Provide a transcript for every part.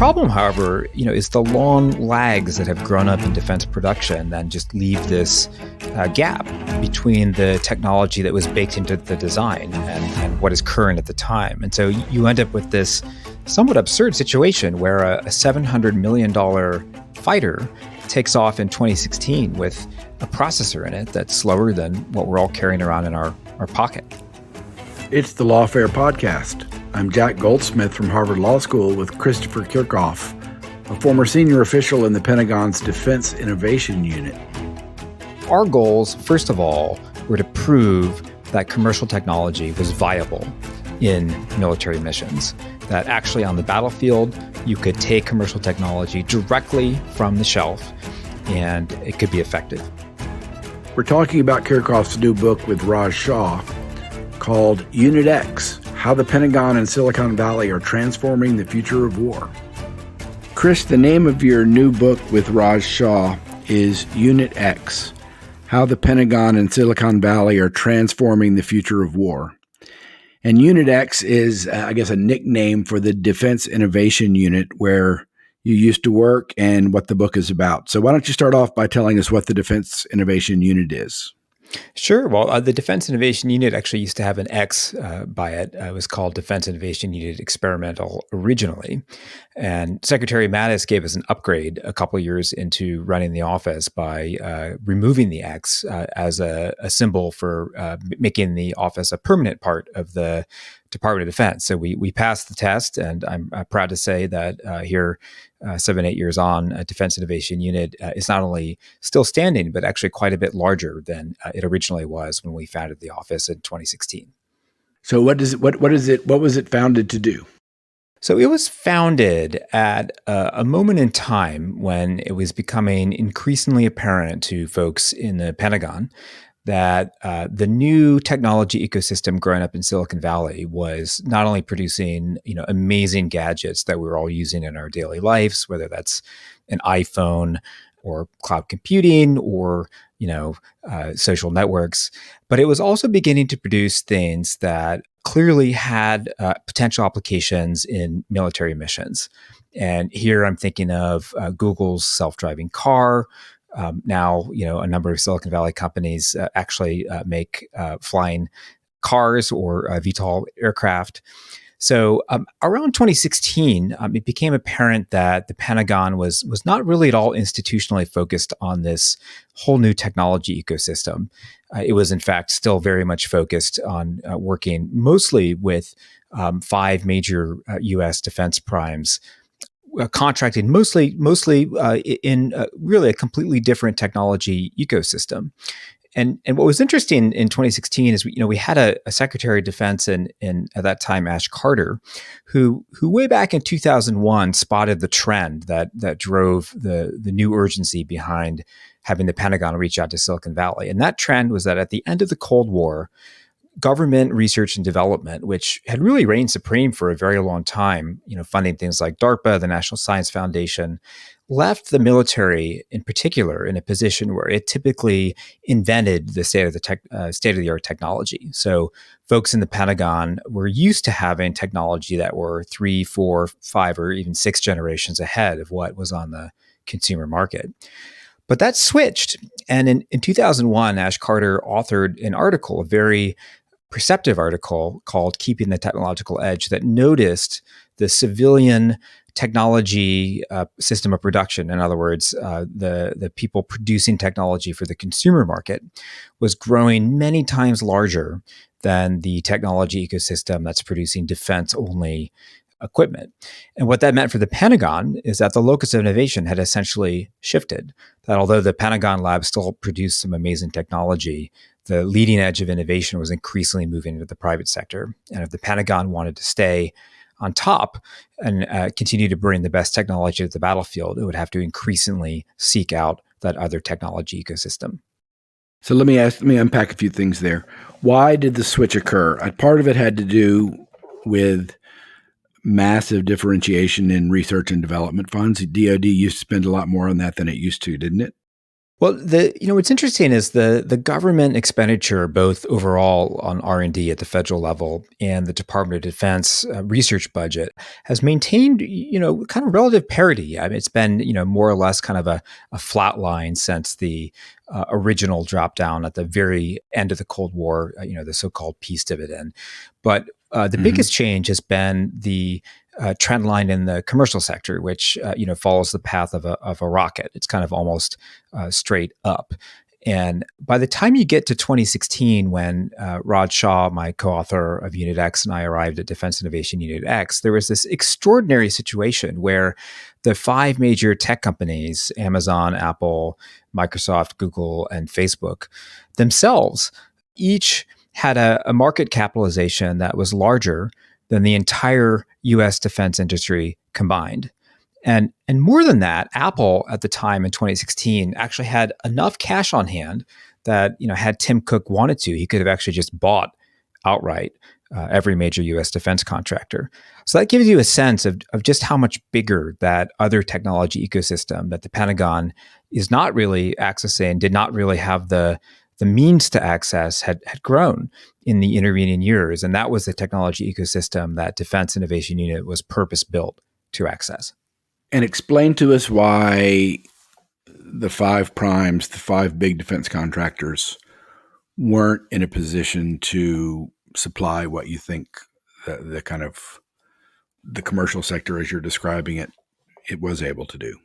problem, however, is the long lags that have grown up in defense production that just leave this gap between the technology that was baked into the design and what is current at the time. And so you end up with this somewhat absurd situation where a $700 million fighter takes off in 2016 with a processor in it that's slower than what we're all carrying around in our pocket. It's the Lawfare podcast. I'm Jack Goldsmith from Harvard Law School with Christopher Kirchhoff, a former senior official in the Pentagon's Defense Innovation Unit. Our goals, first of all, were to prove that commercial technology was viable in military missions, that actually on the battlefield, you could take commercial technology directly from the shelf and it could be effective. We're talking about Kirchhoff's new book with Raj Shah called Unit X, How the Pentagon and Silicon Valley Are Transforming the Future of War. Chris, the name of your new book with Raj Shah is Unit X, How the Pentagon and Silicon Valley Are Transforming the Future of War. And Unit X is, I guess, a nickname for the Defense Innovation Unit where you used to work and what the book is about. So why don't you start off by telling us what the Defense Innovation Unit is? Sure. Well, the Defense Innovation Unit actually used to have an X by it. It was called Defense Innovation Unit Experimental originally. And Secretary Mattis gave us an upgrade a couple of years into running the office by removing the X as a symbol for making the office a permanent part of the Department of Defense. So we passed the test, and I'm proud to say that here, 7-8 years on, Defense Innovation Unit is not only still standing, but actually quite a bit larger than it originally was when we founded the office in 2016. So what was it founded to do? So it was founded at a moment in time when it was becoming increasingly apparent to folks in the Pentagon that the new technology ecosystem growing up in Silicon Valley was not only producing, amazing gadgets that we were all using in our daily lives, whether that's an iPhone or cloud computing or, social networks, but it was also beginning to produce things that clearly had potential applications in military missions. And here I'm thinking of Google's self-driving car. Now, a number of Silicon Valley companies actually make flying cars or VTOL aircraft. So around 2016, it became apparent that the Pentagon was not really at all institutionally focused on this whole new technology ecosystem. It was, in fact, still very much focused on working mostly with 5 major U.S. defense primes, contracted mostly in really a completely different technology ecosystem. And what was interesting in 2016 is we had a Secretary of Defense in at that time, Ash Carter, who way back in 2001 spotted the trend that drove the new urgency behind having the Pentagon reach out to Silicon Valley. And that trend was that at the end of the Cold War, government research and development, which had really reigned supreme for a very long time, funding things like DARPA, the National Science Foundation, left the military in particular in a position where it typically invented the state-of-the-art technology. So folks in the Pentagon were used to having technology that were 3, 4, 5, or even 6 generations ahead of what was on the consumer market. But that switched. And in 2001, Ash Carter authored an article, a very perceptive article called Keeping the Technological Edge, that noticed the civilian technology system of production, in other words, the people producing technology for the consumer market, was growing many times larger than the technology ecosystem that's producing defense-only equipment. And what that meant for the Pentagon is that the locus of innovation had essentially shifted, that although the Pentagon lab still produced some amazing technology, the leading edge of innovation was increasingly moving into the private sector. And if the Pentagon wanted to stay on top and continue to bring the best technology to the battlefield, it would have to increasingly seek out that other technology ecosystem. So let me unpack a few things there. Why did the switch occur? Part of it had to do with massive differentiation in research and development funds. DoD used to spend a lot more on that than it used to, didn't it? Well, what's interesting is the government expenditure, both overall on R&D at the federal level and the Department of Defense research budget, has maintained kind of relative parity. I mean, it's been more or less kind of a flat line since the original drop down at the very end of the Cold War, the so-called peace dividend. But the biggest change has been the trend line in the commercial sector, which follows the path of a rocket. It's kind of almost straight up. And by the time you get to 2016, when Raj Shah, my co-author of Unit X, and I arrived at Defense Innovation Unit X, there was this extraordinary situation where the five major tech companies, Amazon, Apple, Microsoft, Google, and Facebook, themselves each had a market capitalization that was larger than the entire US defense industry combined. And more than that, Apple at the time in 2016 actually had enough cash on hand that, had Tim Cook wanted to, he could have actually just bought outright every major US defense contractor. So that gives you a sense of just how much bigger that other technology ecosystem that the Pentagon is not really accessing, did not really have the means to access, had grown in the intervening years. And that was the technology ecosystem that Defense Innovation Unit was purpose-built to access. And explain to us why the five primes, the five big defense contractors, weren't in a position to supply what you think the kind of the commercial sector, as you're describing it, it was able to do.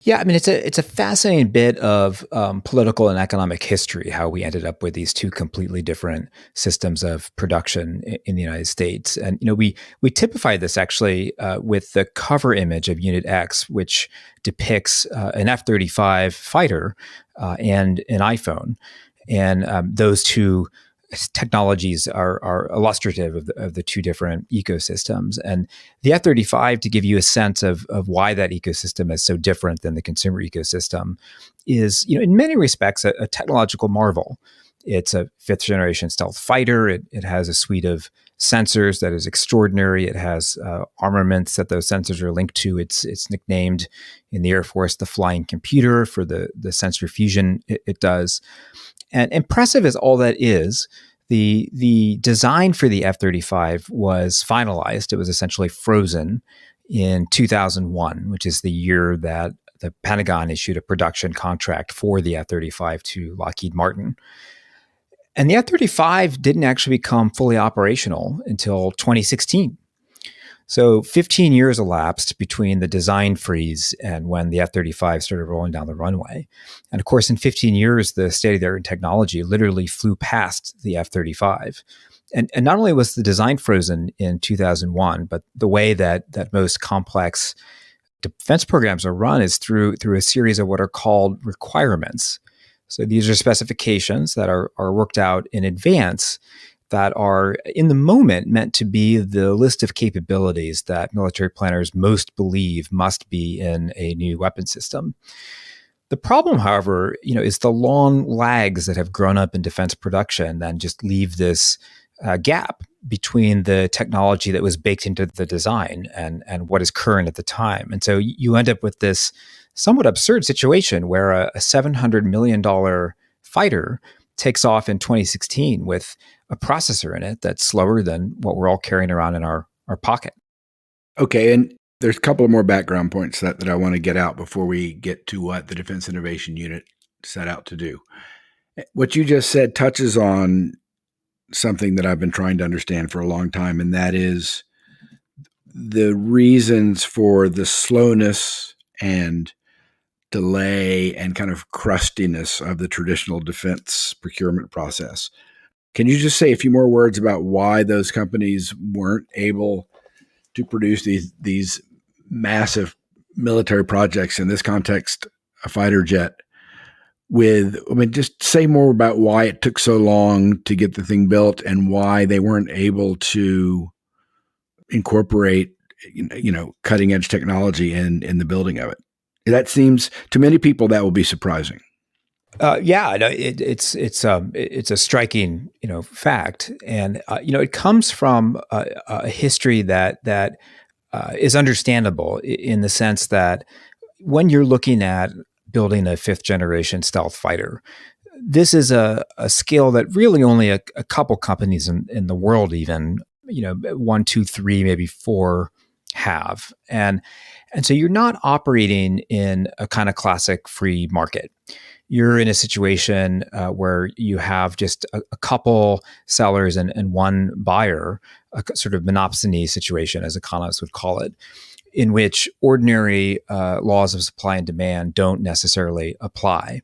Yeah, I mean, it's a fascinating bit of political and economic history, how we ended up with these two completely different systems of production in the United States. And we typify this actually with the cover image of Unit X, which depicts an F-35 fighter and an iPhone, and those two technologies are illustrative of the two different ecosystems. And the F-35, to give you a sense of why that ecosystem is so different than the consumer ecosystem, is in many respects a technological marvel. It's a fifth generation stealth fighter. It has a suite of sensors that is extraordinary. It has armaments that those sensors are linked to. It's nicknamed in the Air Force the flying computer for the sensor fusion it does. And impressive as all that is, the design for the F-35 was finalized. It was essentially frozen in 2001, which is the year that the Pentagon issued a production contract for the F-35 to Lockheed Martin. And the F-35 didn't actually become fully operational until 2016. So 15 years elapsed between the design freeze and when the F-35 started rolling down the runway. And of course, in 15 years, the state-of-the-art technology literally flew past the F-35. And not only was the design frozen in 2001, but the way that most complex defense programs are run is through a series of what are called requirements. So these are specifications that are worked out in advance that are in the moment meant to be the list of capabilities that military planners most believe must be in a new weapon system. The problem, however, is the long lags that have grown up in defense production and just leave this gap between the technology that was baked into the design and what is current at the time. And so you end up with this somewhat absurd situation where a $700 million fighter takes off in 2016 with a processor in it that's slower than what we're all carrying around in our pocket. Okay, and there's a couple of more background points that I want to get out before we get to what the Defense Innovation Unit set out to do. What you just said touches on something that I've been trying to understand for a long time, and that is the reasons for the slowness and delay and kind of crustiness of the traditional defense procurement process. Can you just say a few more words about why those companies weren't able to produce these massive military projects, in this context, a fighter jet, just say more about why it took so long to get the thing built and why they weren't able to incorporate, cutting edge technology in the building of it. That seems, to many people, that will be surprising. It's a striking fact, and it comes from a history that is understandable in the sense that when you're looking at building a fifth generation stealth fighter. This is a scale that really only a couple companies in the world, even, one, two, three, maybe four have. And so you're not operating in a kind of classic free market. You're in a situation where you have just a couple sellers and one buyer, a sort of monopsony situation, as economists would call it, in which ordinary laws of supply and demand don't necessarily apply.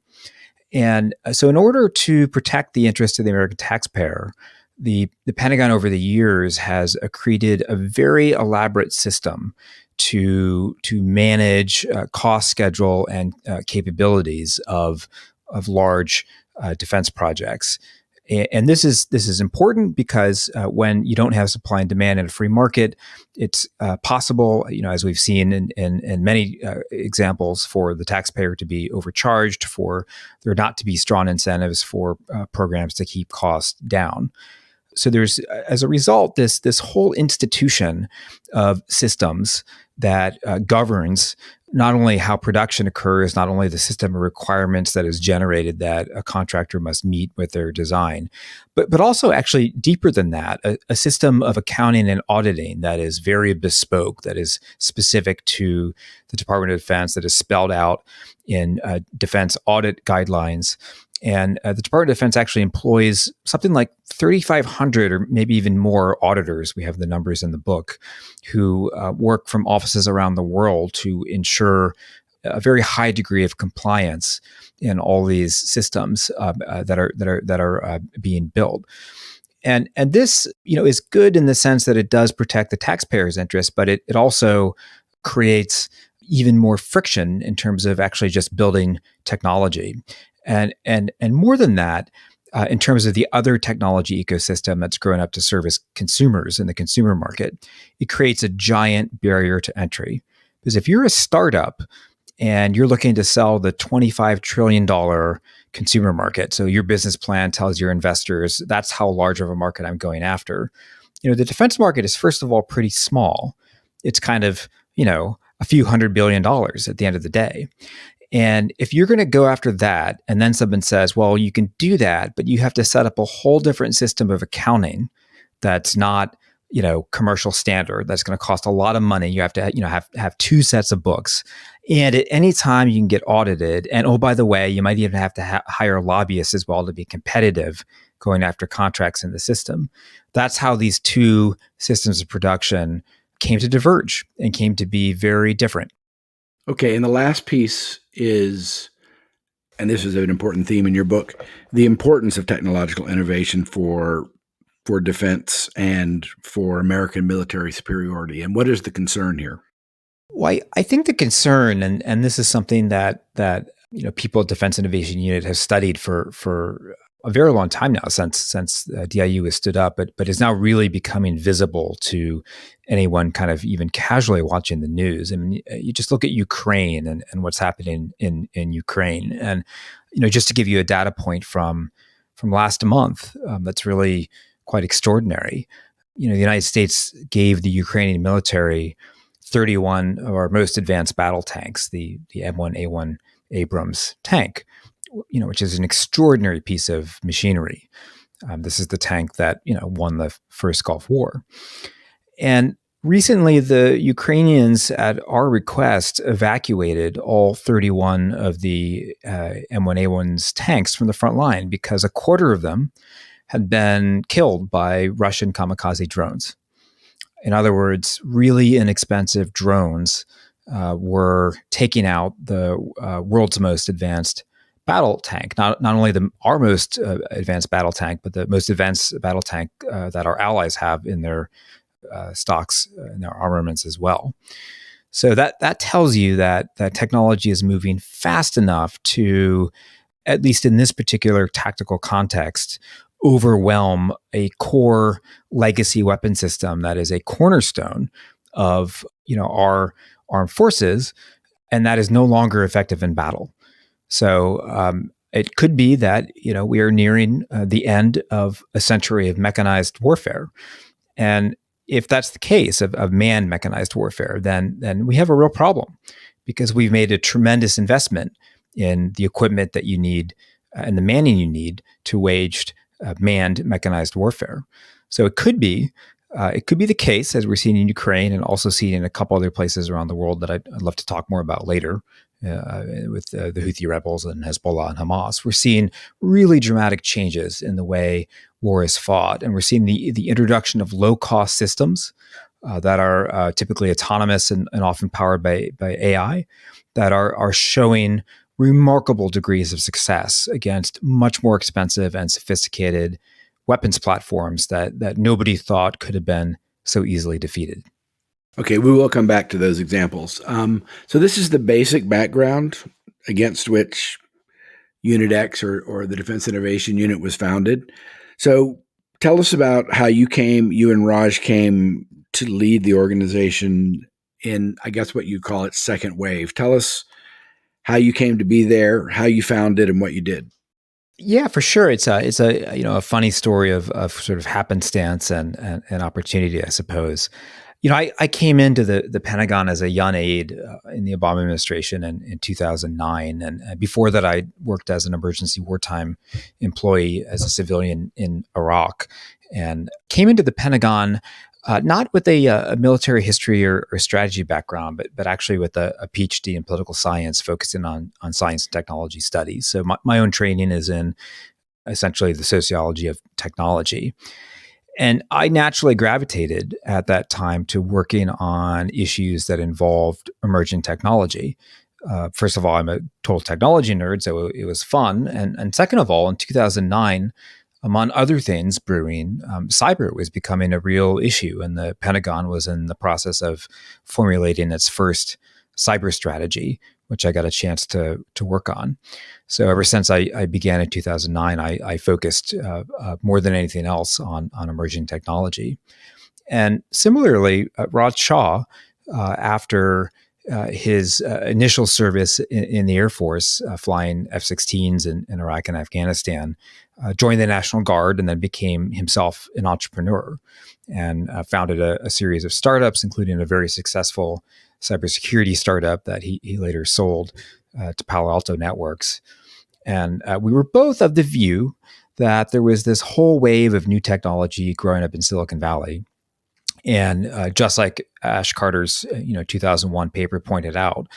And so in order to protect the interest of the American taxpayer, the Pentagon over the years has created a very elaborate system to manage cost, schedule, and capabilities of large defense projects. And this is important because when you don't have supply and demand in a free market, it's possible, as we've seen in many examples, for the taxpayer to be overcharged, for there not to be strong incentives for programs to keep costs down. So there's, as a result, this whole institution of systems that governs not only how production occurs, not only the system of requirements that is generated that a contractor must meet with their design, but also actually deeper than that, a system of accounting and auditing that is very bespoke, that is specific to the Department of Defense, that is spelled out in defense audit guidelines. And the Department of Defense actually employs something like 3,500 or maybe even more auditors. We have the numbers in the book, who work from offices around the world to ensure a very high degree of compliance in all these systems that are being built. And this, is good in the sense that it does protect the taxpayer's interest, but it also creates even more friction in terms of actually just building technology. And more than that, in terms of the other technology ecosystem that's grown up to service consumers in the consumer market, it creates a giant barrier to entry. Because if you're a startup and you're looking to sell the $25 trillion consumer market, so your business plan tells your investors, that's how large of a market I'm going after. The defense market is, first of all, pretty small. It's kind of, a few $100 billion at the end of the day. And if you're going to go after that, and then someone says, well, you can do that, but you have to set up a whole different system of accounting that's not, commercial standard, that's going to cost a lot of money. You have to, have two sets of books. And at any time you can get audited. And oh, by the way, you might even have to hire lobbyists as well to be competitive going after contracts in the system. That's how these two systems of production came to diverge and came to be very different. Okay, and the last piece is, and this is an important theme in your book, the importance of technological innovation for defense and for American military superiority. And what is the concern here? Well, I think the concern, and this is something that people at Defense Innovation Unit have studied for a very long time now, since DIU was stood up, but is now really becoming visible to anyone kind of even casually watching the news. I mean, you just look at Ukraine and what's happening in Ukraine, and just to give you a data point from last month, that's really quite extraordinary. The United States gave the Ukrainian military 31 of our most advanced battle tanks, the M1A1 Abrams tank, which is an extraordinary piece of machinery. This is the tank that, won the first Gulf War. And recently, the Ukrainians, at our request, evacuated all 31 of the M1A1's tanks from the front line because a quarter of them had been killed by Russian kamikaze drones. In other words, really inexpensive drones were taking out the world's most advanced battle tank, not only our most advanced battle tank, but the most advanced battle tank that our allies have in their stocks, in their armaments as well. So that tells you that technology is moving fast enough to, at least in this particular tactical context, overwhelm a core legacy weapon system that is a cornerstone of our armed forces, and that is no longer effective in battle. So it could be that we are nearing the end of a century of mechanized warfare, and if that's the case of manned mechanized warfare, then we have a real problem, because we've made a tremendous investment in the equipment that you need and the manning you need to wage manned mechanized warfare. So it could be the case, as we're seeing in Ukraine and also seeing in a couple other places around the world that I'd love to talk more about later, with the Houthi rebels and Hezbollah and Hamas. We're seeing really dramatic changes in the way war is fought, and we're seeing the introduction of low-cost systems that are typically autonomous and often powered by AI, that are showing remarkable degrees of success against much more expensive and sophisticated weapons platforms that nobody thought could have been so easily defeated. Okay, we will come back to those examples. So this is the basic background against which Unit X or the Defense Innovation Unit was founded. So tell us about how you and Raj came to lead the organization in, I guess, what you call it, second wave. Tell us how you came to be there, how you found it, and what you did. Yeah, for sure. It's a funny story of sort of happenstance and opportunity, I suppose. I came into the Pentagon as a young aide in the Obama administration in 2009. And before that, I worked as an emergency wartime employee as a civilian in Iraq, and came into the Pentagon not with a military history or strategy background, but actually with a PhD in political science, focusing on science and technology studies. So my own training is in essentially the sociology of technology. And I naturally gravitated at that time to working on issues that involved emerging technology. First of all, I'm a total technology nerd, so it was fun. And second of all, in 2009, among other things brewing, cyber was becoming a real issue, and the Pentagon was in the process of formulating its first cyber strategy, which I got a chance to work on. So ever since I began in 2009, I focused more than anything else on emerging technology. And similarly, Raj Shah, after his initial service in the Air Force, flying F-16s in Iraq and Afghanistan, joined the National Guard and then became himself an entrepreneur, and founded a series of startups, including a very successful cybersecurity startup that he later sold to Palo Alto Networks. And we were both of the view that there was this whole wave of new technology growing up in Silicon Valley. And just like Ash Carter's 2001 paper pointed out,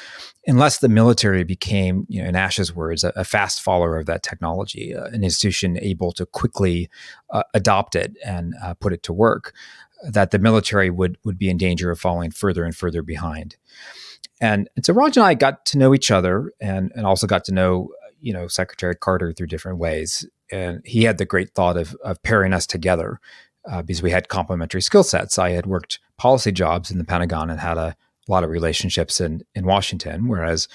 unless the military became, in Ash's words, a fast follower of that technology, an institution able to quickly adopt it and put it to work, that the military would be in danger of falling further and further behind. And so Raj and I got to know each other, and also got to know Secretary Carter through different ways. And he had the great thought of pairing us together. Because we had complementary skill sets. I had worked policy jobs in the Pentagon and had a lot of relationships in Washington, whereas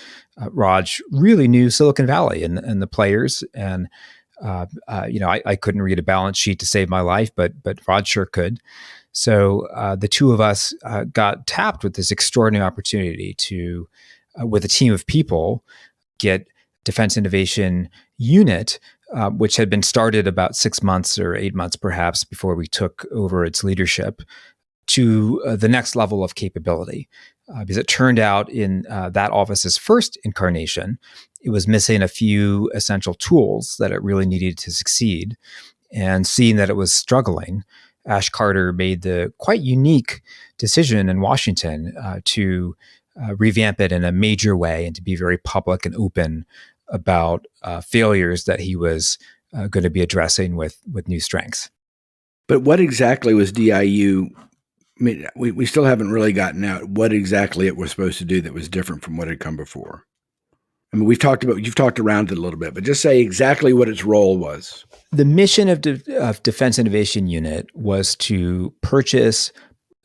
Raj really knew Silicon Valley and the players. And I couldn't read a balance sheet to save my life, but Raj sure could. So the two of us got tapped with this extraordinary opportunity to, with a team of people, get Defense Innovation Unit, which had been started about 6 months or 8 months perhaps before we took over its leadership, to the next level of capability. Because it turned out in that office's first incarnation, it was missing a few essential tools that it really needed to succeed. And seeing that it was struggling, Ash Carter made the quite unique decision in Washington to revamp it in a major way and to be very public and open about failures that he was going to be addressing with new strengths. But what exactly was DIU? I mean, we still haven't really gotten out what exactly it was supposed to do that was different from what had come before. I mean, you've talked around it a little bit, but just say exactly what its role was. The mission of Defense Innovation Unit was to purchase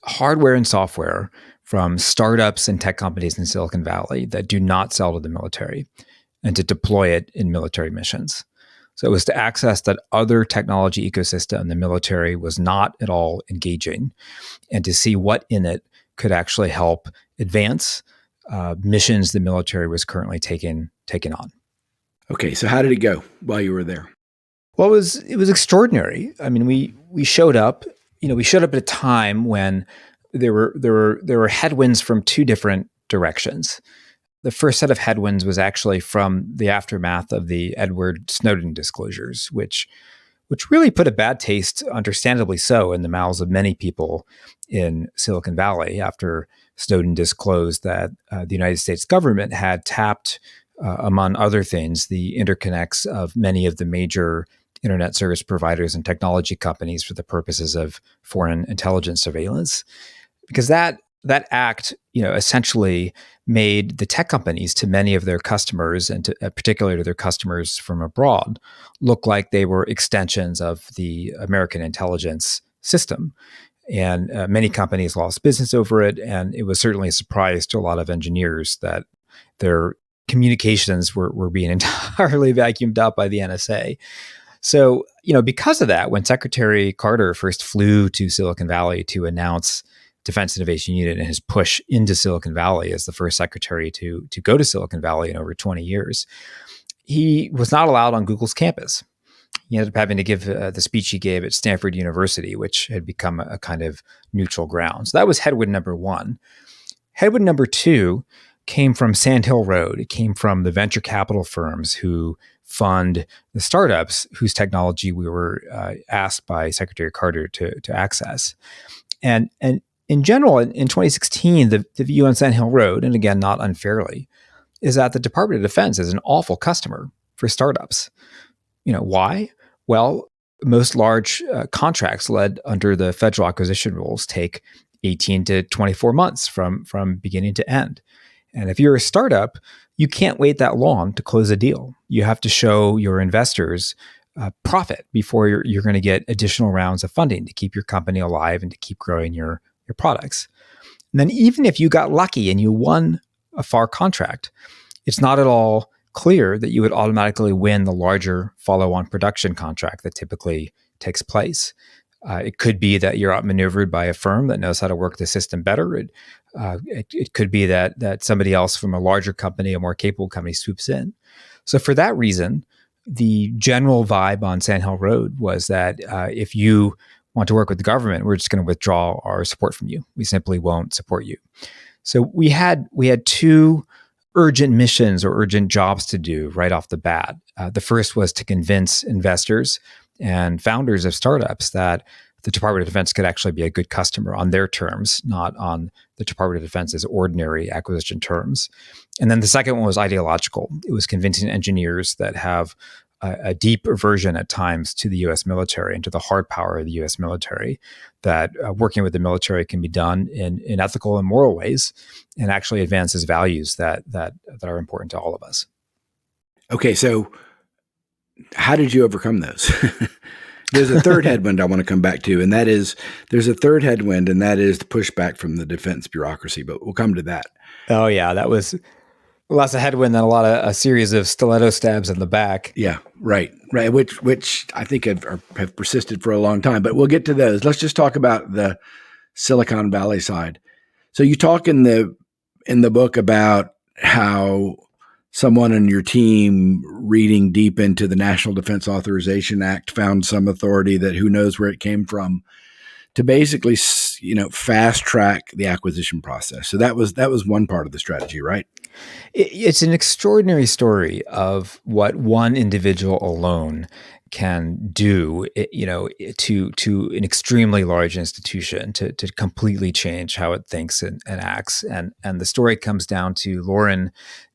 hardware and software from startups and tech companies in Silicon Valley that do not sell to the military, and to deploy it in military missions. So it was to access that other technology ecosystem the military was not at all engaging, and to see what in it could actually help advance missions the military was currently taking on. Okay, so how did it go while you were there? Well, it was extraordinary. I mean, we showed up. We showed up at a time when there were headwinds from two different directions. The first set of headwinds was actually from the aftermath of the Edward Snowden disclosures, which really put a bad taste, understandably so, in the mouths of many people in Silicon Valley after Snowden disclosed that the United States government had tapped, among other things, the interconnects of many of the major internet service providers and technology companies for the purposes of foreign intelligence surveillance. Because that act, essentially made the tech companies to many of their customers, and particularly to their customers from abroad, look like they were extensions of the American intelligence system. And many companies lost business over it. And it was certainly a surprise to a lot of engineers that their communications were being entirely vacuumed up by the NSA. So, because of that, when Secretary Carter first flew to Silicon Valley to announce Defense Innovation Unit and his push into Silicon Valley as the first secretary to go to Silicon Valley in over 20 years, he was not allowed on Google's campus. He ended up having to give the speech he gave at Stanford University, which had become a kind of neutral ground. So that was headwind number one. Headwind number two came from Sand Hill Road. It came from the venture capital firms who fund the startups whose technology we were asked by Secretary Carter to access. And in general, in 2016, the view on Sand Hill Road, and again, not unfairly, is that the Department of Defense is an awful customer for startups. Why? Well, most large contracts led under the federal acquisition rules take 18 to 24 months from beginning to end. And if you're a startup, you can't wait that long to close a deal. You have to show your investors profit before you're going to get additional rounds of funding to keep your company alive and to keep growing your products. And then even if you got lucky and you won a FAR contract, it's not at all clear that you would automatically win the larger follow-on production contract that typically takes place. It could be that you're outmaneuvered by a firm that knows how to work the system better. It could be that somebody else from a larger company, a more capable company, swoops in. So for that reason, the general vibe on Sand Hill Road was that if you want to work with the government, we're just going to withdraw our support from you. We simply won't support you. So we had two urgent missions or urgent jobs to do right off the bat. The first was to convince investors and founders of startups that the Department of Defense could actually be a good customer on their terms, not on the Department of Defense's ordinary acquisition terms. And then the second one was ideological. It was convincing engineers that have a deep aversion at times to the U.S. military and to the hard power of the U.S. military, that working with the military can be done in ethical and moral ways and actually advances values that are important to all of us. Okay, so how did you overcome those? There's a third headwind I want to come back to, and that is there's a third headwind, and that is the pushback from the defense bureaucracy, but we'll come to that. Oh, yeah, that was less a headwind than a series of stiletto stabs in the back. Yeah, right, which I think have persisted for a long time, but we'll get to those. Let's just talk about the Silicon Valley side. So you talk in the book about how someone in your team reading deep into the National Defense Authorization Act found some authority that who knows where it came from to basically, fast track the acquisition process. So that was one part of the strategy, right? It's an extraordinary story of what one individual alone can do, to an extremely large institution to completely change how it thinks and acts. And the story comes down to Lauren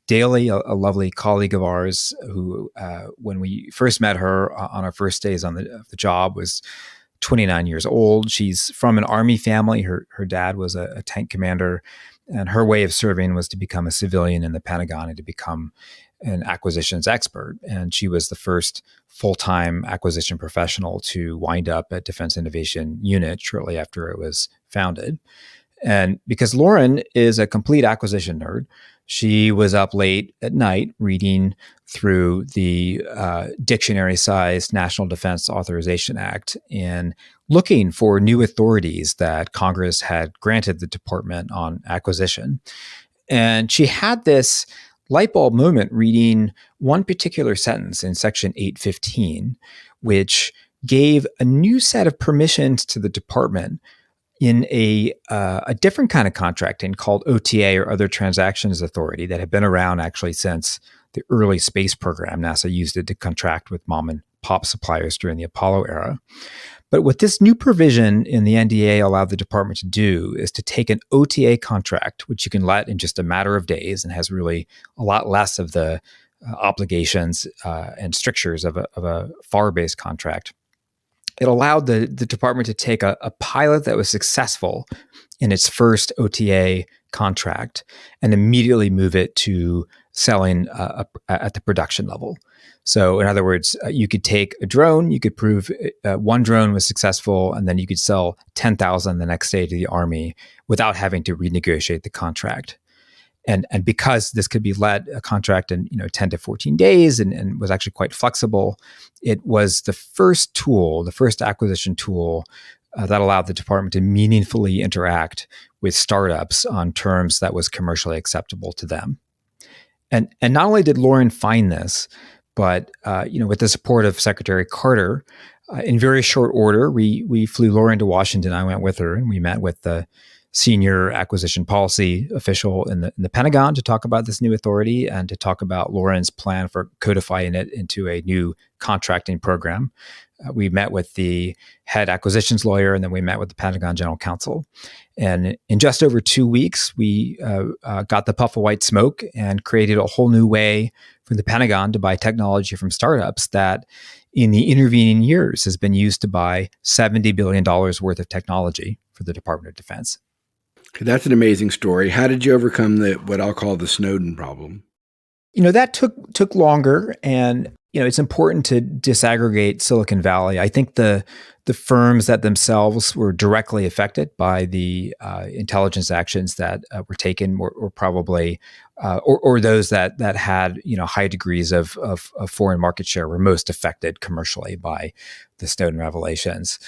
Daly, a lovely colleague of ours who, when we first met her on our first days on the job, was 29 years old. She's from an Army family. Her dad was a tank commander, and her way of serving was to become a civilian in the Pentagon and to become an acquisitions expert. And she was the first full-time acquisition professional to wind up at Defense Innovation Unit shortly after it was founded. And because Lauren is a complete acquisition nerd, she was up late at night reading through the dictionary-sized National Defense Authorization Act and looking for new authorities that Congress had granted the department on acquisition. And she had this light bulb moment reading one particular sentence in Section 815, which gave a new set of permissions to the department, in a different kind of contracting called OTA, or Other Transactions Authority, that had been around actually since the early space program. NASA used it to contract with mom and pop suppliers during the Apollo era. But what this new provision in the NDA allowed the department to do is to take an OTA contract, which you can let in just a matter of days and has really a lot less of the obligations and strictures of a FAR-based contract. It allowed the department to take a pilot that was successful in its first OTA contract and immediately move it to selling at the production level. So in other words, you could take a drone, you could prove one drone was successful, and then you could sell 10,000 the next day to the Army without having to renegotiate the contract. And because this could be let a contract in 10 to 14 days and was actually quite flexible, it was the first tool, the first acquisition tool that allowed the department to meaningfully interact with startups on terms that was commercially acceptable to them. And not only did Lauren find this, but with the support of Secretary Carter, in very short order, we flew Lauren to Washington. I went with her, and we met with the senior acquisition policy official in the Pentagon to talk about this new authority and to talk about Lauren's plan for codifying it into a new contracting program. We met with the head acquisitions lawyer, and then we met with the Pentagon general counsel. And in just over 2 weeks, we got the puff of white smoke and created a whole new way for the Pentagon to buy technology from startups that in the intervening years has been used to buy $70 billion worth of technology for the Department of Defense. That's an amazing story. How did you overcome what I'll call the Snowden problem? That took longer, and it's important to disaggregate Silicon Valley. I think the firms that themselves were directly affected by the intelligence actions that were taken were probably, or those that had high degrees of foreign market share were most affected commercially by the Snowden revelations.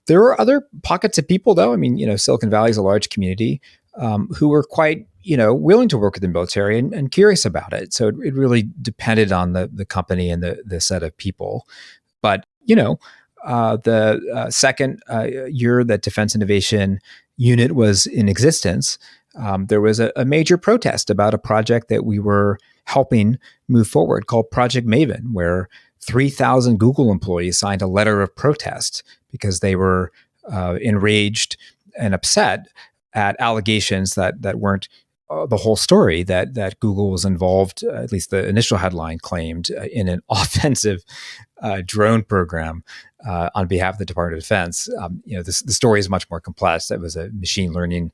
There were other pockets of people, though. I mean, Silicon Valley is a large community who were quite, willing to work with the military and curious about it. So it really depended on the company and the set of people. But, the second year that Defense Innovation Unit was in existence, there was a major protest about a project that we were helping move forward called Project Maven, where 3,000 Google employees signed a letter of protest because they were enraged and upset at allegations that weren't the whole story, that Google was involved, at least the initial headline claimed, in an offensive drone program on behalf of the Department of Defense. The story is much more complex. It was a machine learning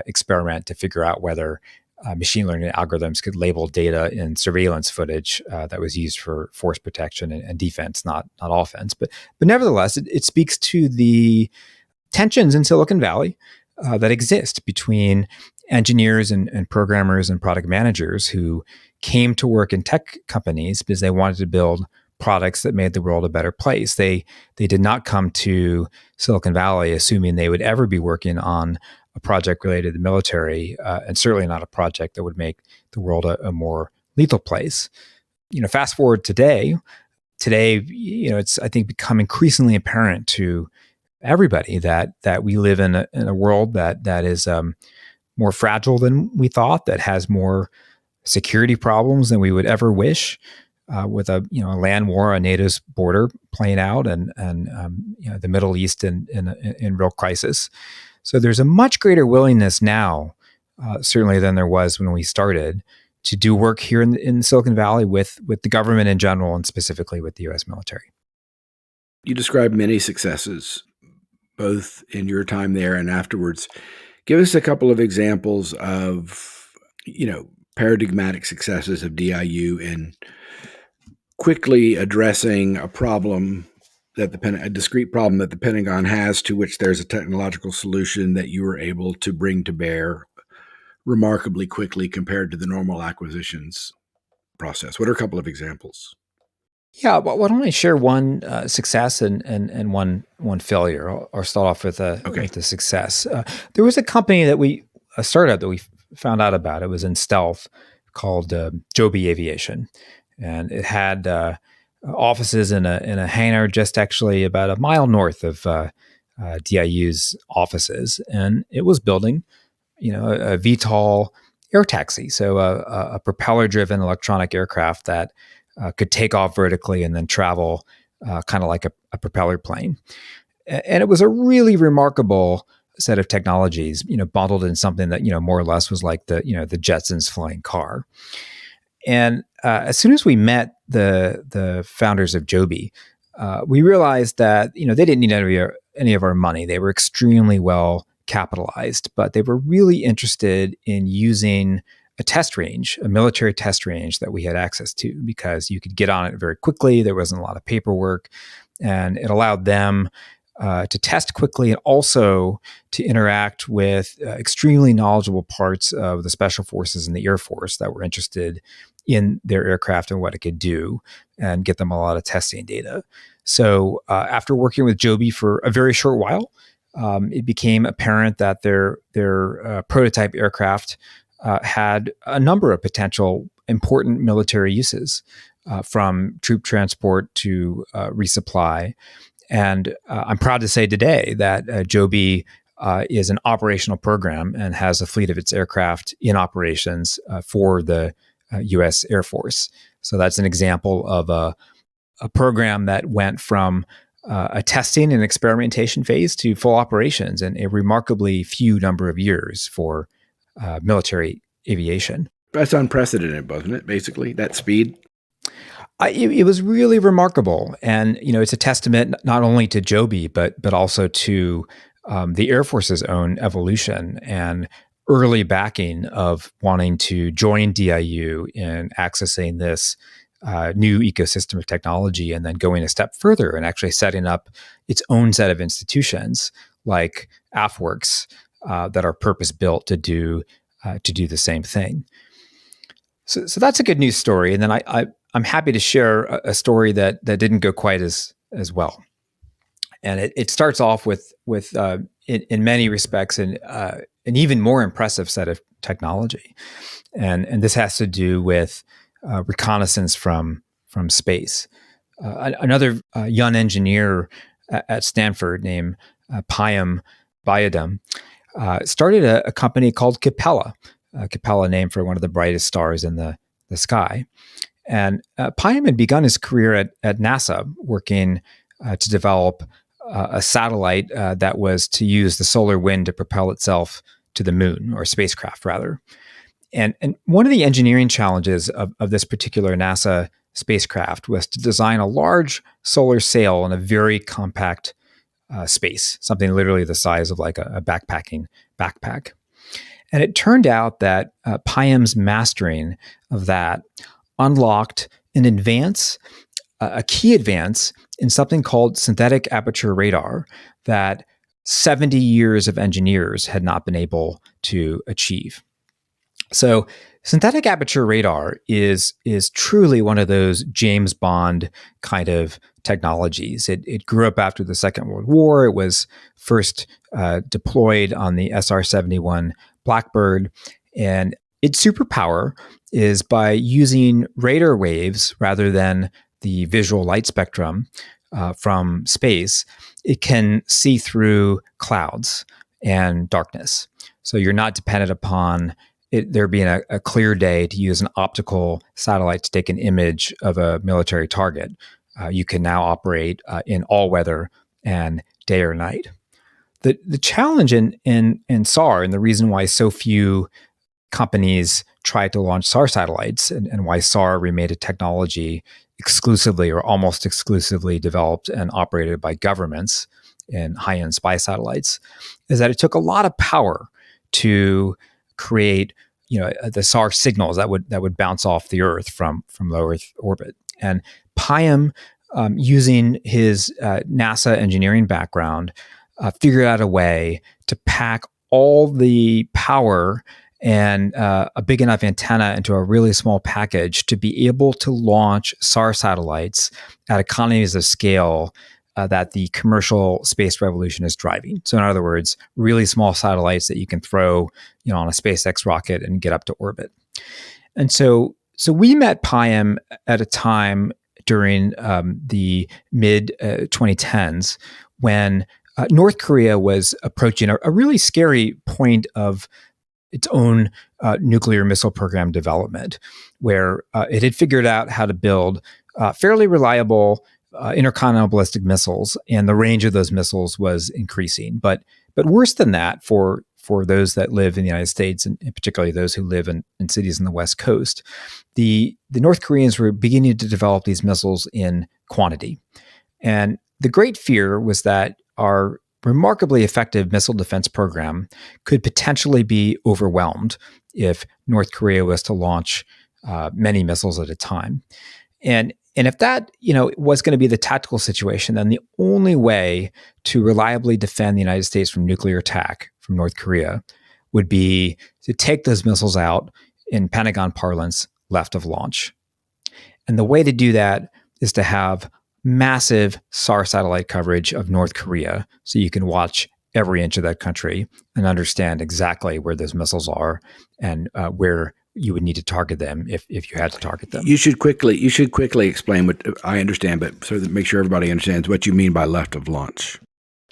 experiment to figure out whether machine learning algorithms could label data in surveillance footage that was used for force protection and defense, not offense. But nevertheless, it speaks to the tensions in Silicon Valley that exist between engineers and programmers and product managers who came to work in tech companies because they wanted to build products that made the world a better place. They did not come to Silicon Valley assuming they would ever be working on a project related to the military, and certainly not a project that would make the world a more lethal place. Fast forward today, it's, I think, become increasingly apparent to everybody that we live in a world that is more fragile than we thought, that has more security problems than we would ever wish, with a land war on NATO's border playing out, and the Middle East in real crisis. So there's a much greater willingness now, certainly than there was when we started, to do work here in Silicon Valley with the government in general, and specifically with the U.S. military. You described many successes, both in your time there and afterwards. Give us a couple of examples of, paradigmatic successes of DIU in quickly addressing a problem a discrete problem that the Pentagon has, to which there's a technological solution that you were able to bring to bear remarkably quickly compared to the normal acquisitions process. What are a couple of examples? Yeah, well, why don't I share one success and one failure? I'll start off with the success. There was a company a startup that we found out about. It was in stealth, called Joby Aviation, and it had offices in a hangar just actually about a mile north of DIU's offices, and it was building, a VTOL air taxi, so a propeller-driven electronic aircraft that could take off vertically and then travel kind of like a propeller plane. And it was a really remarkable set of technologies, bundled in something that more or less was like the Jetsons flying car. And as soon as we met the founders of Joby, we realized that they didn't need any of our money. They were extremely well capitalized, but they were really interested in using a test range, a military test range that we had access to, because you could get on it very quickly. There wasn't a lot of paperwork, and it allowed them to test quickly and also to interact with extremely knowledgeable parts of the Special Forces and the Air Force that were interested in their aircraft and what it could do, and get them a lot of testing data. So after working with Joby for a very short while, it became apparent that their prototype aircraft had a number of potential important military uses, from troop transport to resupply. And I'm proud to say today that Joby is an operational program and has a fleet of its aircraft in operations for the U.S. Air Force. So that's an example of a program that went from a testing and experimentation phase to full operations in a remarkably few number of years for military aviation. That's unprecedented, wasn't it, basically, that speed? It was really remarkable. And, it's a testament not only to Joby, but also to the Air Force's own evolution and early backing of wanting to join DIU in accessing this new ecosystem of technology, and then going a step further and actually setting up its own set of institutions like AFWorks that are purpose-built to do the same thing. So that's a good news story. And then I'm happy to share a story that didn't go quite as well. And it starts off with in many respects an even more impressive set of technology, and this has to do with reconnaissance from space. Another young engineer at Stanford named Payam Bayadam started a company called Capella. Capella, named for one of the brightest stars in the sky. And Payam had begun his career at NASA, working to develop a satellite that was to use the solar wind to propel itself to the moon, or spacecraft rather. And one of the engineering challenges of this particular NASA spacecraft was to design a large solar sail in a very compact space, something literally the size of like a backpacking backpack. And it turned out that Payam's mastering of that unlocked an advance, a key advance in something called synthetic aperture radar that 70 years of engineers had not been able to achieve. So synthetic aperture radar is truly one of those James Bond kind of technologies. It grew up after the Second World War. It was first deployed on the SR-71 Blackbird, and its superpower is by using radar waves rather than the visual light spectrum from space. It can see through clouds and darkness. So you're not dependent upon there being a clear day to use an optical satellite to take an image of a military target. You can now operate in all weather and day or night. The challenge in SAR, and the reason why so few companies tried to launch SAR satellites, and why SAR remained a technology exclusively or almost exclusively developed and operated by governments in high-end spy satellites, is that it took a lot of power to create, the SAR signals that would bounce off the Earth from low Earth orbit. And Payam, using his NASA engineering background, figured out a way to pack all the power and a big enough antenna into a really small package to be able to launch SAR satellites at economies of scale that the commercial space revolution is driving. So in other words, really small satellites that you can throw, on a SpaceX rocket and get up to orbit. And so we met Payam at a time during the mid 2010s when North Korea was approaching a really scary point of its own nuclear missile program development, where it had figured out how to build fairly reliable intercontinental ballistic missiles, and the range of those missiles was increasing. But worse than that, for those that live in the United States, and particularly those who live in cities in the West Coast, the North Koreans were beginning to develop these missiles in quantity. And the great fear was that our remarkably effective missile defense program could potentially be overwhelmed if North Korea was to launch many missiles at a time. And if that, was going to be the tactical situation, then the only way to reliably defend the United States from nuclear attack from North Korea would be to take those missiles out, in Pentagon parlance, left of launch. And the way to do that is to have massive SAR satellite coverage of North Korea, so you can watch every inch of that country and understand exactly where those missiles are and where you would need to target them if you had to target them. You should quickly explain what I understand, but so that make sure everybody understands what you mean by left of launch.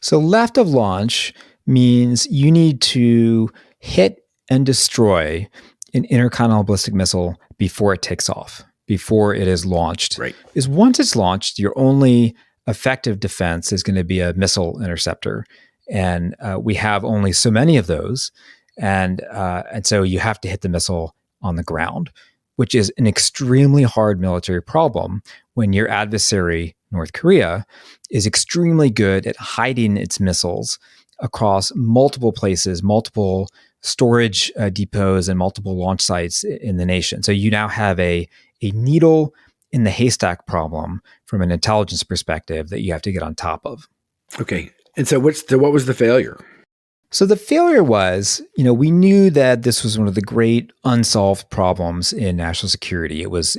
So left of launch means you need to hit and destroy an intercontinental ballistic missile before it takes off, before it is launched. Right. Is once it's launched, your only effective defense is going to be a missile interceptor. And we have only so many of those. And so you have to hit the missile on the ground, which is an extremely hard military problem when your adversary, North Korea, is extremely good at hiding its missiles across multiple places, multiple storage depots, and multiple launch sites in the nation. So you now have a needle in the haystack problem from an intelligence perspective that you have to get on top of. Okay. And so what was the failure? So the failure was, we knew that this was one of the great unsolved problems in national security. It was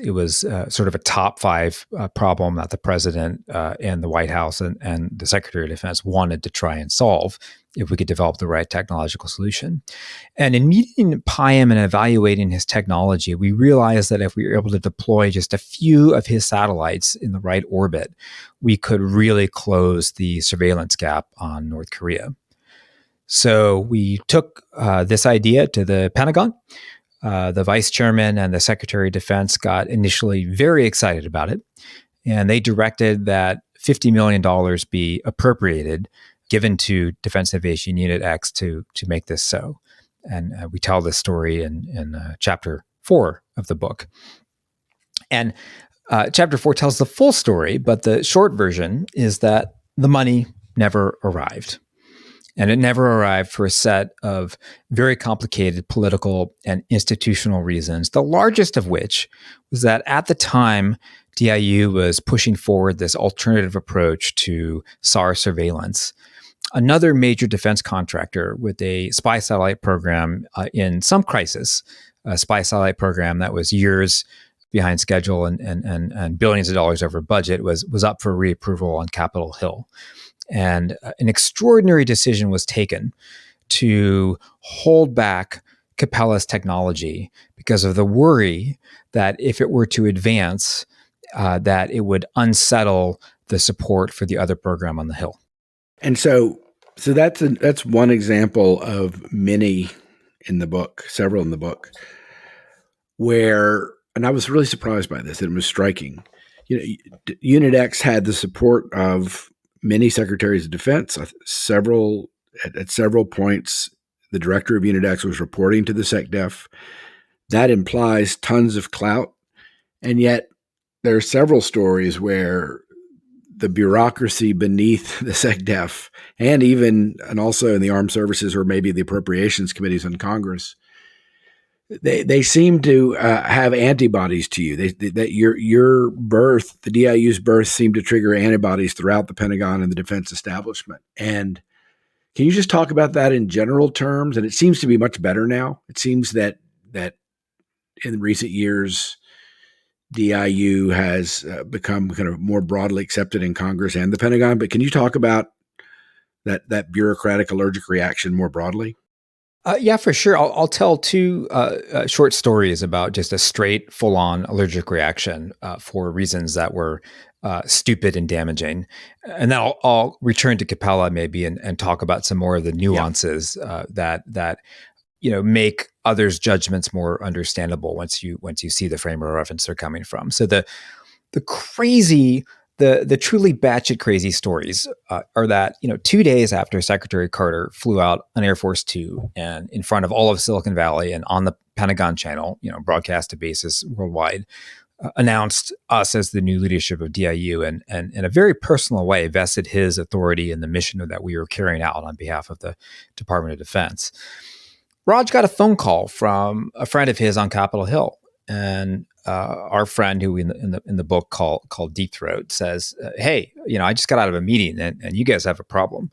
sort of a top 5 problem that the president and the White House and the Secretary of Defense wanted to try and solve if we could develop the right technological solution. And in meeting Payam and evaluating his technology, we realized that if we were able to deploy just a few of his satellites in the right orbit, we could really close the surveillance gap on North Korea. So we took this idea to the Pentagon. The vice chairman and the Secretary of Defense got initially very excited about it, and they directed that $50 million be appropriated, given to Defense Innovation Unit X to make this so. And we tell this story in chapter 4 of the book. And chapter 4 tells the full story, but the short version is that the money never arrived. And it never arrived for a set of very complicated political and institutional reasons, the largest of which was that at the time, DIU was pushing forward this alternative approach to SAR surveillance. Another major defense contractor with a spy satellite program in some crisis, a spy satellite program that was years behind schedule and billions of dollars over budget, was up for reapproval on Capitol Hill. And an extraordinary decision was taken to hold back Capella's technology because of the worry that if it were to advance, that it would unsettle the support for the other program on the Hill. And so that's one example of many in the book, several in the book, where, and I was really surprised by this. It was striking. Unit X had the support of many secretaries of defense. At several points, the director of Unit X was reporting to the SecDef. That implies tons of clout. And yet there are several stories where the bureaucracy beneath the SecDef and also in the armed services or maybe the appropriations committees in Congress, they seem to have antibodies to you. That your birth, the DIU's birth, seemed to trigger antibodies throughout the Pentagon and the defense establishment. And can you just talk about that in general terms? And it seems to be much better now. It seems that in recent years, DIU has become kind of more broadly accepted in Congress and the Pentagon. But can you talk about that bureaucratic allergic reaction more broadly? Yeah, for sure. I'll tell 2 short stories about just a straight, full-on allergic reaction for reasons that were stupid and damaging. And then I'll return to Capella maybe and talk about some more of the nuances that make others' judgments more understandable once you see the frame of reference they're coming from. So the crazy, the truly batshit crazy stories are that 2 days after Secretary Carter flew out on Air Force Two and in front of all of Silicon Valley and on the Pentagon channel, broadcast to bases worldwide, announced us as the new leadership of DIU and in a very personal way vested his authority in the mission that we were carrying out on behalf of the Department of Defense. Raj got a phone call from a friend of his on Capitol Hill, and our friend, who in the book called Deep Throat, says, "Hey, I just got out of a meeting, and you guys have a problem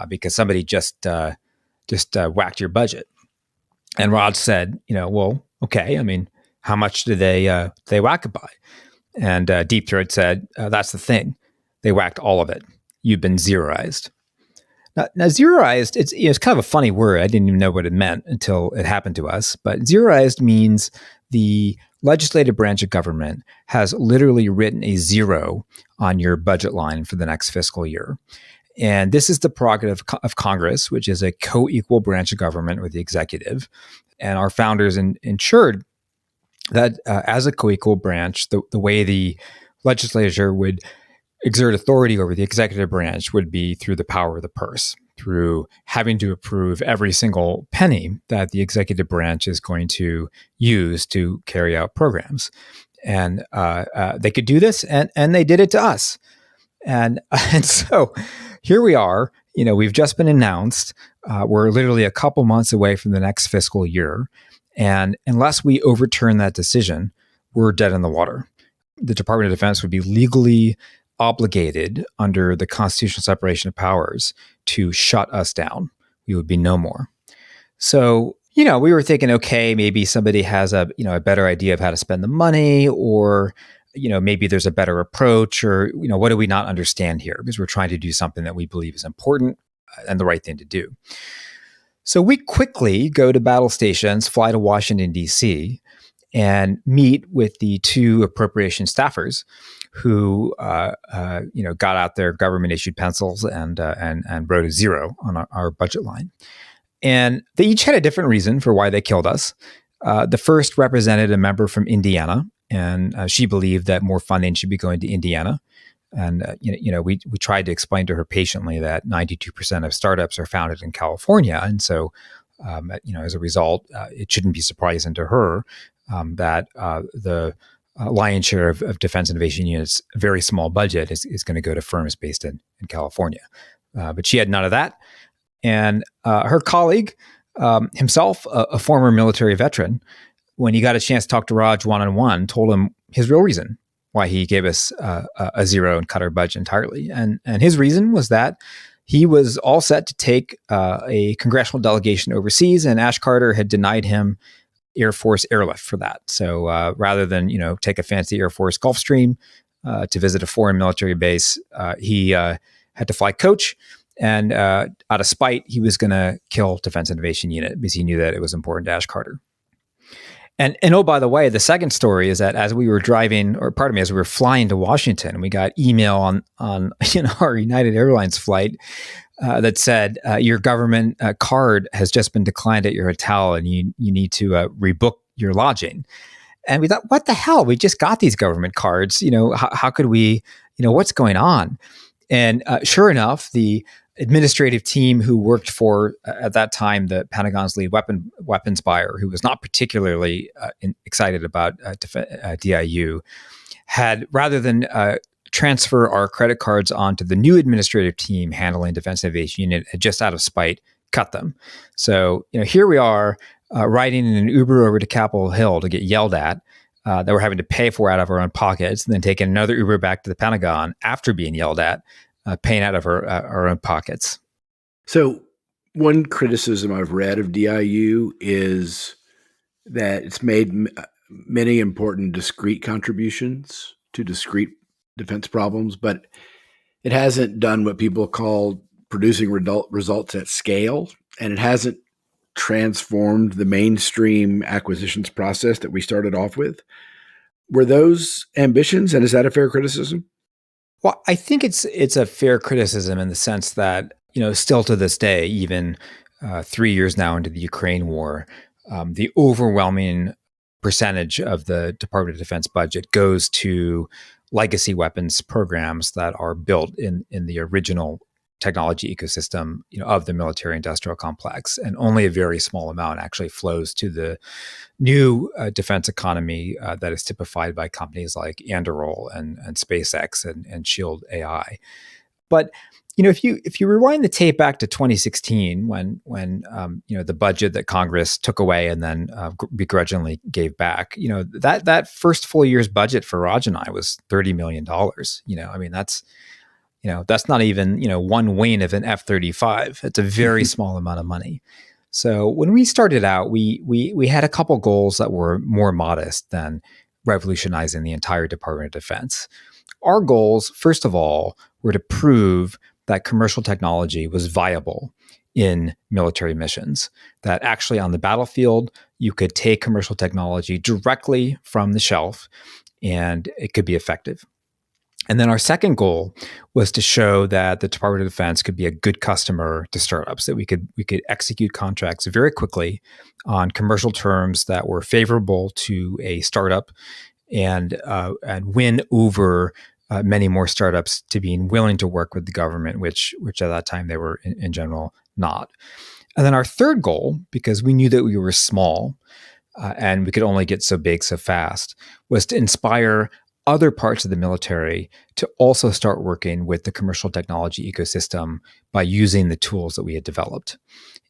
because somebody just whacked your budget." And Raj said, "Well, okay. I mean, how much do they whack it by?" And Deep Throat said, "That's the thing. They whacked all of it. You've been zeroized." Now, zeroized, it's kind of a funny word. I didn't even know what it meant until it happened to us. But zeroized means the legislative branch of government has literally written a zero on your budget line for the next fiscal year. And this is the prerogative of Congress, which is a co-equal branch of government with the executive. And our founders ensured that as a co-equal branch, the way the legislature would exert authority over the executive branch would be through the power of the purse, through having to approve every single penny that the executive branch is going to use to carry out programs. And they could do this, and they did it to us. And so here we are. We've just been announced. We're literally a couple months away from the next fiscal year. And unless we overturn that decision, we're dead in the water. The Department of Defense would be legally obligated under the constitutional separation of powers to shut us down. We would be no more. So, we were thinking, okay, maybe somebody has a better idea of how to spend the money, or, maybe there's a better approach, or, what do we not understand here? Because we're trying to do something that we believe is important and the right thing to do. So we quickly go to battle stations, fly to Washington, D.C., and meet with the two appropriation staffers who, got out their government-issued pencils and wrote a zero on our budget line. And they each had a different reason for why they killed us. The first represented a member from Indiana, and she believed that more funding should be going to Indiana. And we tried to explain to her patiently that 92% of startups are founded in California, and so as a result, it shouldn't be surprising to her that the lion's share of Defense Innovation Unit's very small budget is going to go to firms based in California. But she had none of that. And her colleague, himself a former military veteran, when he got a chance to talk to Raj one-on-one, told him his real reason why he gave us a zero and cut our budget entirely. And his reason was that he was all set to take a congressional delegation overseas, and Ash Carter had denied him Air Force airlift for that. So rather than take a fancy Air Force Gulfstream to visit a foreign military base, he had to fly coach. And out of spite, he was going to kill Defense Innovation Unit because he knew that it was important to Ash Carter. And oh, by the way, the second story is that as we were as we were flying to Washington, we got email on our United Airlines flight that said your government card has just been declined at your hotel, and you need to rebook your lodging. And we thought, what the hell? We just got these government cards. How could we? What's going on? And sure enough, the administrative team who worked for, at that time, the Pentagon's lead weapons buyer, who was not particularly excited about DIU, had, rather than transfer our credit cards onto the new administrative team handling Defense Innovation Unit, had just out of spite cut them. So here we are riding in an Uber over to Capitol Hill to get yelled at, that we're having to pay for out of our own pockets, and then taking another Uber back to the Pentagon after being yelled at, paying out of our own pockets. So one criticism I've read of DIU is that it's made many important discrete contributions to discrete defense problems, but it hasn't done what people call producing results at scale, and it hasn't transformed the mainstream acquisitions process that we started off with. Were those ambitions, and is that a fair criticism? Well, I think it's a fair criticism in the sense that still to this day, even 3 years now into the Ukraine war, the overwhelming percentage of the Department of Defense budget goes to legacy weapons programs that are built in the original technology ecosystem, of the military industrial complex, and only a very small amount actually flows to the new defense economy that is typified by companies like Anduril and SpaceX and Shield AI. But if you rewind the tape back to 2016, when the budget that Congress took away and then begrudgingly gave back, that first full year's budget for Raj and I was $30 million. I mean that's not even one wing of an F-35. It's a very small amount of money. So when we started out, we had a couple goals that were more modest than revolutionizing the entire Department of Defense. Our goals, first of all, were to prove that commercial technology was viable in military missions, that actually on the battlefield, you could take commercial technology directly from the shelf and it could be effective. And then our second goal was to show that the Department of Defense could be a good customer to startups, that we could execute contracts very quickly on commercial terms that were favorable to a startup and win over many more startups to being willing to work with the government, which at that time they were in general not. And then our third goal, because we knew that we were small and we could only get so big so fast, was to inspire other parts of the military to also start working with the commercial technology ecosystem by using the tools that we had developed.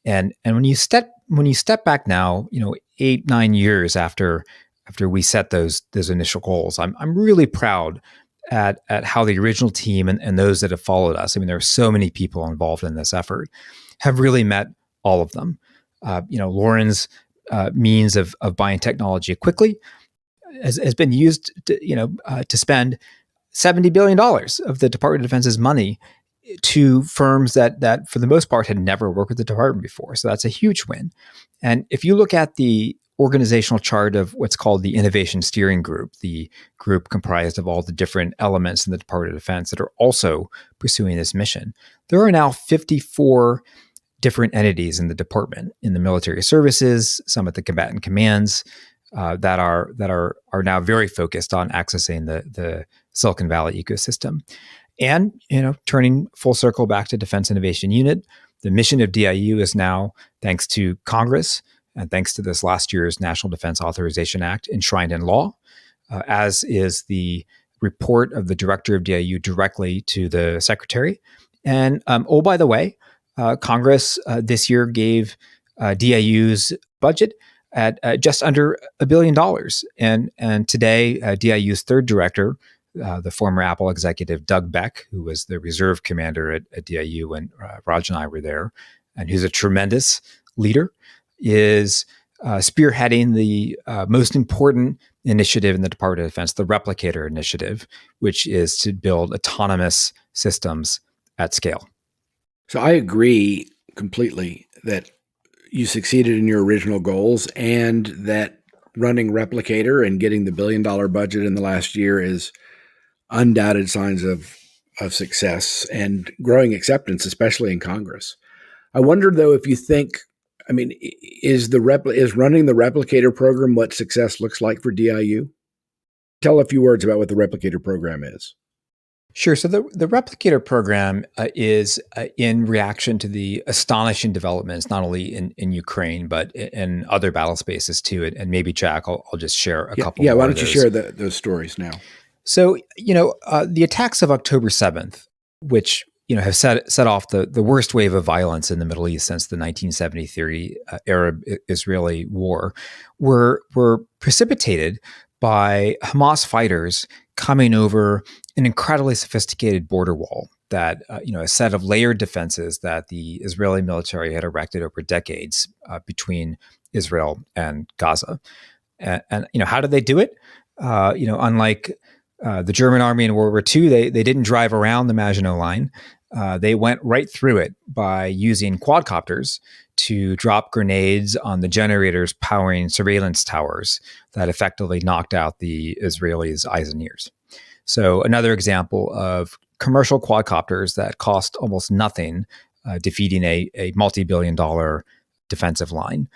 And when you step back now, 8-9 years after we set those initial goals, I'm really proud at how the original team and those that have followed us. I mean, there are so many people involved in this effort, have really met all of them. Lauren's means of buying technology quickly has been used to spend $70 billion of the Department of Defense's money to firms that for the most part had never worked with the department before. So that's a huge win. And if you look at the organizational chart of what's called the Innovation Steering Group, the group comprised of all the different elements in the Department of Defense that are also pursuing this mission, there are now 54 different entities in the department, in the military services, some at the combatant commands, that are now very focused on accessing the Silicon Valley ecosystem. And turning full circle back to Defense Innovation Unit, the mission of DIU is now, thanks to Congress and thanks to this last year's National Defense Authorization Act, enshrined in law, as is the report of the director of DIU directly to the secretary. And by the way, Congress this year gave DIU's budget at just under $1 billion. And today, DIU's third director, the former Apple executive Doug Beck, who was the reserve commander at DIU when Raj and I were there, and who's a tremendous leader, is spearheading the most important initiative in the Department of Defense, the Replicator Initiative, which is to build autonomous systems at scale. So I agree completely that you succeeded in your original goals and that running Replicator and getting the $1 billion budget in the last year is undoubted signs of success and growing acceptance, especially in Congress. I wonder, though, if you think, is running the Replicator program what success looks like for DIU? Tell a few words about what the Replicator program is. Sure. So the Replicator program is in reaction to the astonishing developments, not only in Ukraine, but in other battle spaces too. And maybe, Jack, I'll just share a couple more. Yeah, why don't you share those stories now? So, the attacks of October 7th, which have set off the worst wave of violence in the Middle East since the 1973 Arab-Israeli war, were precipitated by Hamas fighters coming over an incredibly sophisticated border wall that, a set of layered defenses that the Israeli military had erected over decades between Israel and Gaza. And how did they do it? Unlike the German army in World War II, they didn't drive around the Maginot Line. They went right through it by using quadcopters to drop grenades on the generators powering surveillance towers that effectively knocked out the Israelis' eyes and ears. So another example of commercial quadcopters that cost almost nothing, defeating a multi-billion-dollar defensive line.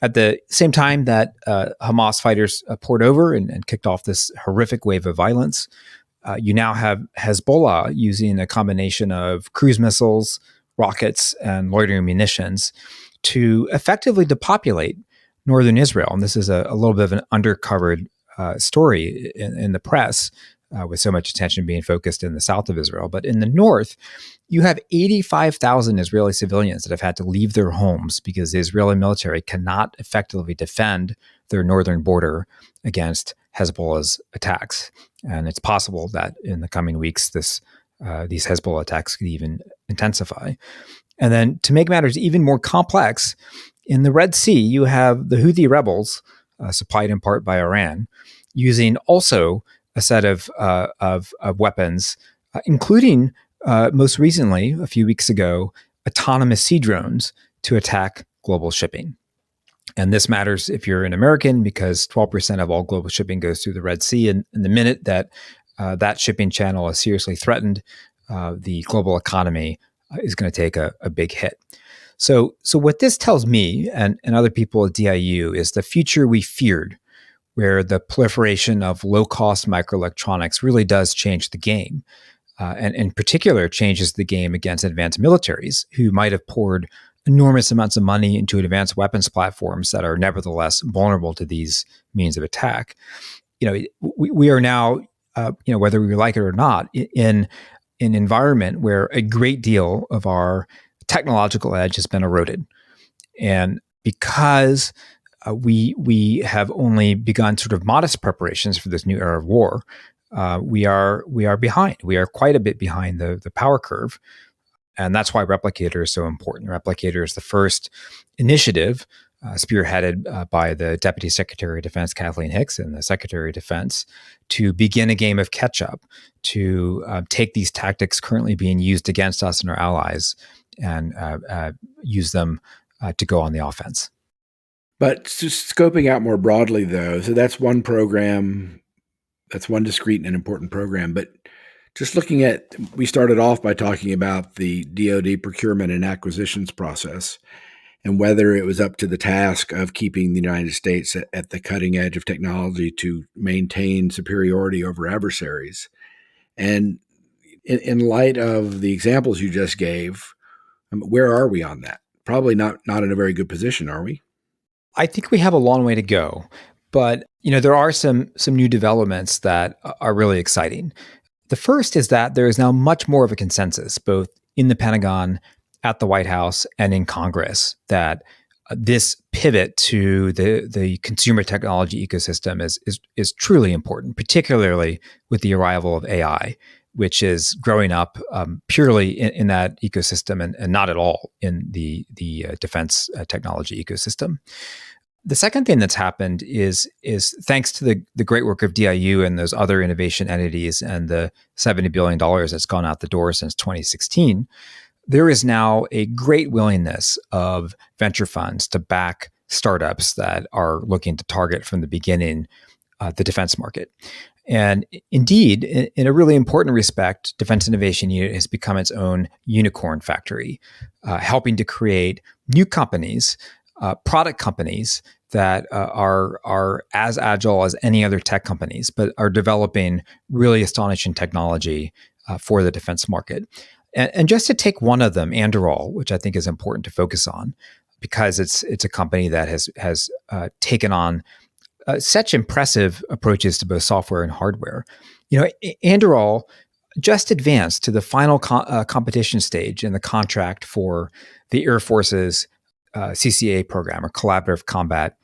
At the same time that Hamas fighters poured over and kicked off this horrific wave of violence, you now have Hezbollah using a combination of cruise missiles, rockets, and loitering munitions to effectively depopulate northern Israel. And this is a little bit of an undercovered story in the press, with so much attention being focused in the south of Israel. But in the north, you have 85,000 Israeli civilians that have had to leave their homes because the Israeli military cannot effectively defend their northern border against Hezbollah's attacks. And it's possible that in the coming weeks, these Hezbollah attacks could even intensify. And then to make matters even more complex, in the Red Sea, you have the Houthi rebels, supplied in part by Iran, using also a set of weapons, including most recently, a few weeks ago, autonomous sea drones to attack global shipping. And this matters if you're an American because 12% of all global shipping goes through the Red Sea. And the minute that that shipping channel is seriously threatened, the global economy is going to take a big hit. So what this tells me and other people at DIU is the future we feared, where the proliferation of low-cost microelectronics really does change the game. And in particular, changes the game against advanced militaries who might have poured enormous amounts of money into advanced weapons platforms that are nevertheless vulnerable to these means of attack. We are now, whether we like it or not, in an environment where a great deal of our technological edge has been eroded. And because we have only begun sort of modest preparations for this new era of war, we are behind. We are quite a bit behind the power curve. And that's why Replicator is so important. Replicator is the first initiative spearheaded by the Deputy Secretary of Defense, Kathleen Hicks, and the Secretary of Defense to begin a game of catch-up, to take these tactics currently being used against us and our allies and use them to go on the offense. But just scoping out more broadly, though, so that's one program, that's one discrete and important program. But just looking at, we started off by talking about the DoD procurement and acquisitions process and whether it was up to the task of keeping the United States at the cutting edge of technology to maintain superiority over adversaries. And in light of the examples you just gave, where are we on that? Probably not in a very good position, are we? I think we have a long way to go, but there are some new developments that are really exciting. The first is that there is now much more of a consensus, both in the Pentagon, at the White House, and in Congress, that this pivot to the consumer technology ecosystem is truly important, particularly with the arrival of AI, which is growing up purely in that ecosystem and not at all in the defense technology ecosystem. The second thing that's happened is thanks to the great work of DIU and those other innovation entities and the $70 billion that's gone out the door since 2016, there is now a great willingness of venture funds to back startups that are looking to target from the beginning the defense market. And indeed, in a really important respect, Defense Innovation Unit has become its own unicorn factory, helping to create new companies, product companies that are as agile as any other tech companies, but are developing really astonishing technology for the defense market. And just to take one of them, Anduril, which I think is important to focus on, because it's a company that has taken on such impressive approaches to both software and hardware. Anduril just advanced to the final competition stage in the contract for the Air Force's CCA program, or Collaborative Combat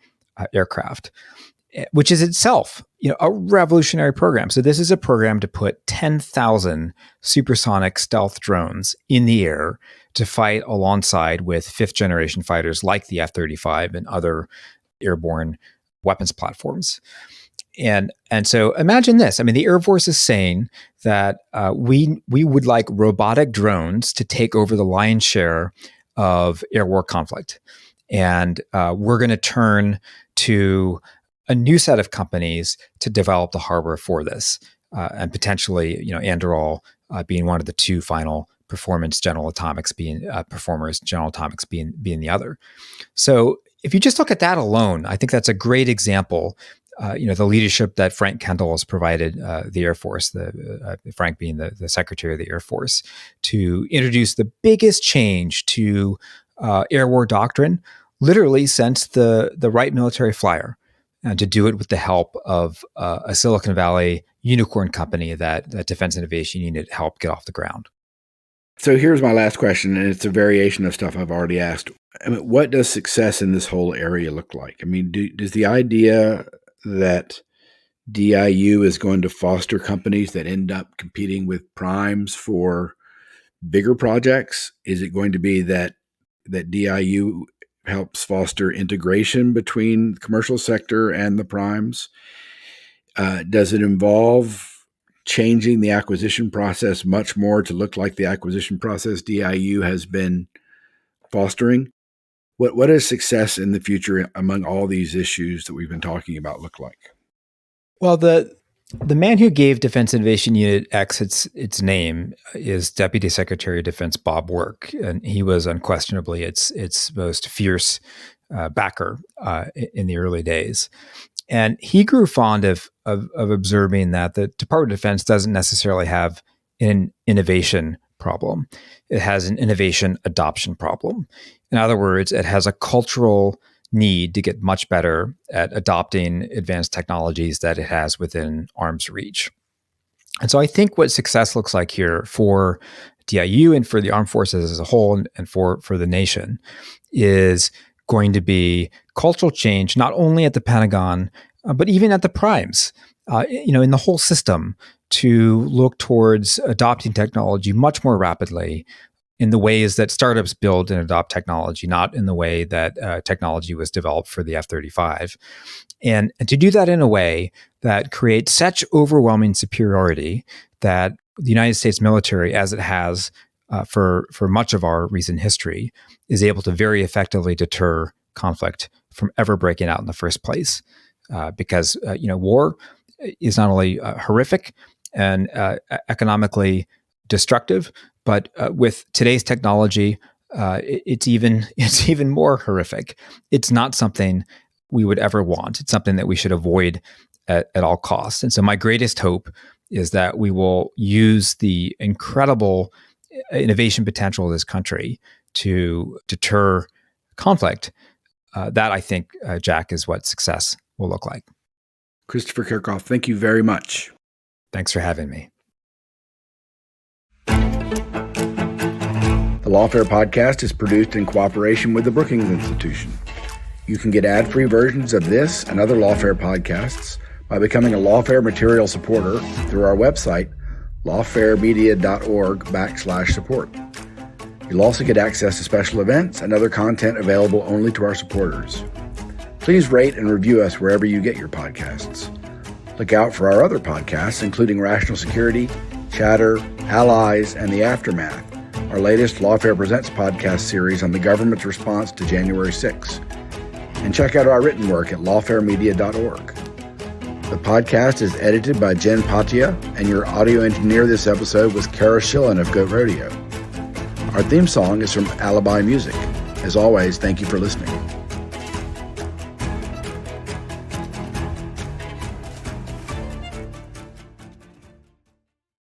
Aircraft, which is itself a revolutionary program. So this is a program to put 10,000 supersonic stealth drones in the air to fight alongside with fifth generation fighters like the F-35 and other airborne weapons platforms. And so imagine this. I mean, the Air Force is saying that we would like robotic drones to take over the lion's share of air war conflict. And we're going to turn to a new set of companies to develop the hardware for this. and potentially, Anduril being one of the two final performers, General Atomics being the other. So if you just look at that alone, I think that's a great example. The leadership that Frank Kendall has provided the Air Force, Frank being the Secretary of the Air Force, to introduce the biggest change to air war doctrine, literally since the Wright military flyer, and to do it with the help of a Silicon Valley unicorn company that Defense Innovation Unit helped get off the ground. So here's my last question, and it's a variation of stuff I've already asked. What does success in this whole area look like? Does the idea that DIU is going to foster companies that end up competing with primes for bigger projects? Is it going to be that DIU helps foster integration between the commercial sector and the primes? Does it involve changing the acquisition process much more to look like the acquisition process DIU has been fostering? What does success in the future among all these issues that we've been talking about look like? Well, the man who gave Defense Innovation Unit X its name is Deputy Secretary of Defense Bob Work, and he was unquestionably its most fierce backer in the early days. And he grew fond of observing that the Department of Defense doesn't necessarily have an innovation problem. It has an innovation adoption problem. In other words, it has a cultural need to get much better at adopting advanced technologies that it has within arm's reach. And so I think what success looks like here for DIU and for the armed forces as a whole and for the nation is going to be cultural change, not only at the Pentagon, but even at the primes, in the whole system, to look towards adopting technology much more rapidly in the ways that startups build and adopt technology, not in the way that technology was developed for the F-35. And to do that in a way that creates such overwhelming superiority that the United States military, as it has for much of our recent history, is able to very effectively deter conflict from ever breaking out in the first place. Because war is not only horrific and economically destructive, but with today's technology, it's even more horrific. It's not something we would ever want. It's something that we should avoid at all costs. And so my greatest hope is that we will use the incredible innovation potential of this country to deter conflict. That, I think, Jack, is what success will look like. Christopher Kirchhoff, thank you very much. Thanks for having me. The Lawfare podcast is produced in cooperation with the Brookings Institution. You can get ad-free versions of this and other Lawfare podcasts by becoming a Lawfare material supporter through our website, lawfaremedia.org/support. You'll also get access to special events and other content available only to our supporters. Please rate and review us wherever you get your podcasts. Look out for our other podcasts, including Rational Security, Chatter, Allies, and The Aftermath, our latest Lawfare Presents podcast series on the government's response to January 6th. And check out our written work at lawfaremedia.org. The podcast is edited by Jen Patia, and your audio engineer this episode was Kara Schillen of Goat Rodeo. Our theme song is from Alibi Music. As always, thank you for listening.